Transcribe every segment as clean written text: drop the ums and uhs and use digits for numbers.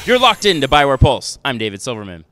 You're locked in to BioWare Pulse. I'm David Silverman.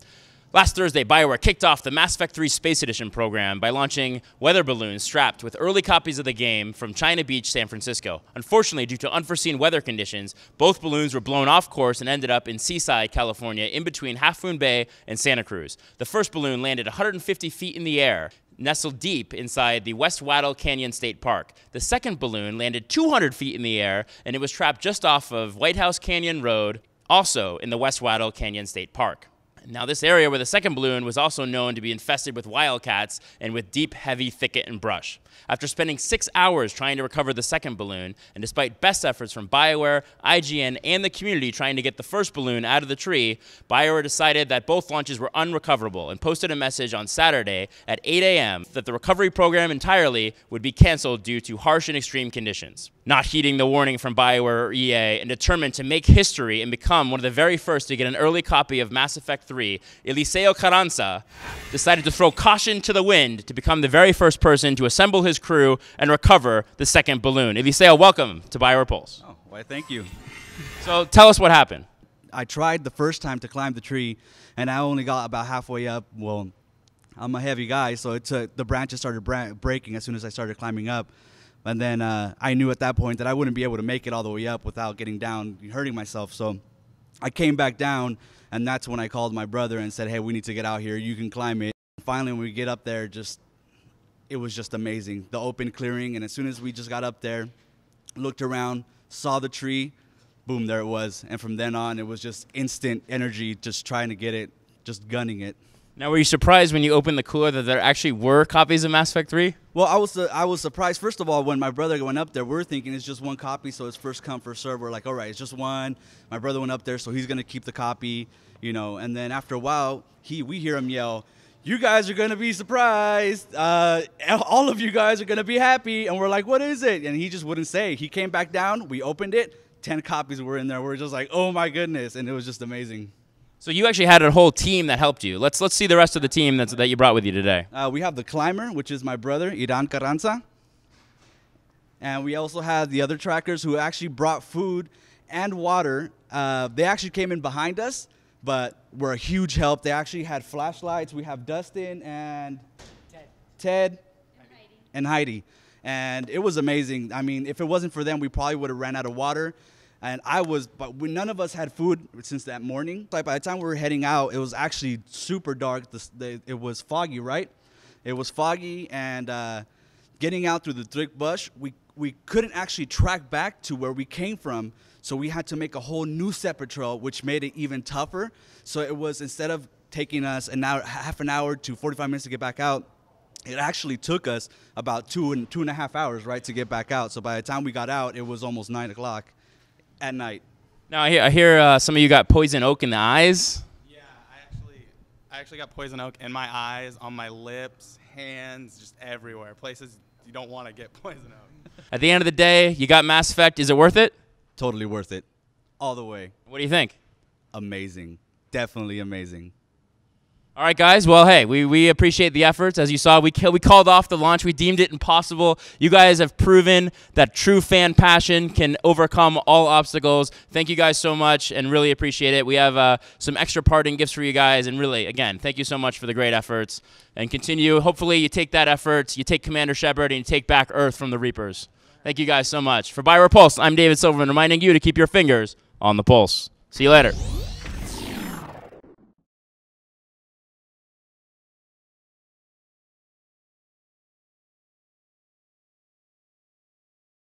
Last Thursday, BioWare kicked off the Mass Effect 3 Space Edition program by launching weather balloons strapped with early copies of the game from China Beach, San Francisco. Unfortunately, due to unforeseen weather conditions, both balloons were blown off course and ended up in Seaside, California, in between Half Moon Bay and Santa Cruz. The first balloon landed 150 feet in the air, nestled deep inside the West Wattle Canyon State Park. The second balloon landed 200 feet in the air, and it was trapped just off of White House Canyon Road, also in the West Wattle Canyon State Park. Now, this area where the second balloon was also known to be infested with wildcats and with deep, heavy thicket and brush. After spending 6 hours trying to recover the second balloon, and despite best efforts from BioWare, IGN, and the community trying to get the first balloon out of the tree, BioWare decided that both launches were unrecoverable and posted a message on Saturday at 8 a.m. that the recovery program entirely would be canceled due to harsh and extreme conditions. Not heeding the warning from BioWare or EA and determined to make history and become one of the very first to get an early copy of Mass Effect 3, Eliseo Carranza decided to throw caution to the wind to become the very first person to assemble his crew and recover the second balloon. Eliseo, welcome to BioWare Pulse. Oh, why, thank you. So tell us what happened. I tried the first time to climb the tree, and I only got about halfway up. Well, I'm a heavy guy, so the branches started breaking as soon as I started climbing up. And then I knew at that point that I wouldn't be able to make it all the way up without getting down, hurting myself. So I came back down, and that's when I called my brother and said, hey, we need to get out here. You can climb it. Finally, when we get up there, it was just amazing. The open clearing, and as soon as we just got up there, looked around, saw the tree, boom, there it was. And from then on, it was just instant energy, just trying to get it, just gunning it. Now, were you surprised when you opened the cooler that there actually were copies of Mass Effect 3? Well, I was surprised. First of all, when my brother went up there, we were thinking it's just one copy, so it's first come, first serve. We're like, all right, it's just one. My brother went up there, so he's going to keep the copy, you know. And then after a while, we hear him yell, you guys are going to be surprised. All of you guys are going to be happy. And we're like, what is it? And he just wouldn't say. He came back down. We opened it. 10 copies were in there. We're just like, oh, my goodness. And it was just amazing. So you actually had a whole team that helped you. Let's see the rest of the team that you brought with you today. We have the climber, which is my brother, Iran Carranza. And we also had the other trackers who actually brought food and water. They actually came in behind us, but were a huge help. They actually had flashlights. We have Dustin and Ted and Heidi. And it was amazing. I mean, if it wasn't for them, we probably would have ran out of water. And none of us had food since that morning. Like by the time we were heading out, it was actually super dark. It was foggy, right? It was foggy, and getting out through the thick bush, we couldn't actually track back to where we came from. So we had to make a whole new separate trail, which made it even tougher. So it was, instead of taking us half an hour to 45 minutes to get back out, it actually took us about two and a half hours, right, to get back out. So by the time we got out, it was almost 9 o'clock. At night. Now I hear some of you got poison oak in the eyes. Yeah, I actually got poison oak in my eyes, on my lips, hands, just everywhere. Places you don't want to get poison oak. At the end of the day, you got Mass Effect. Is it worth it? Totally worth it. All the way. What do you think? Amazing. Definitely amazing. All right, guys. Well, hey, we appreciate the efforts. As you saw, we called off the launch. We deemed it impossible. You guys have proven that true fan passion can overcome all obstacles. Thank you guys so much, and really appreciate it. We have some extra parting gifts for you guys, and really, again, thank you so much for the great efforts. And continue. Hopefully, you take that effort, you take Commander Shepard, and you take back Earth from the Reapers. Thank you guys so much. For BioWare Pulse, I'm David Silverman, reminding you to keep your fingers on the pulse. See you later.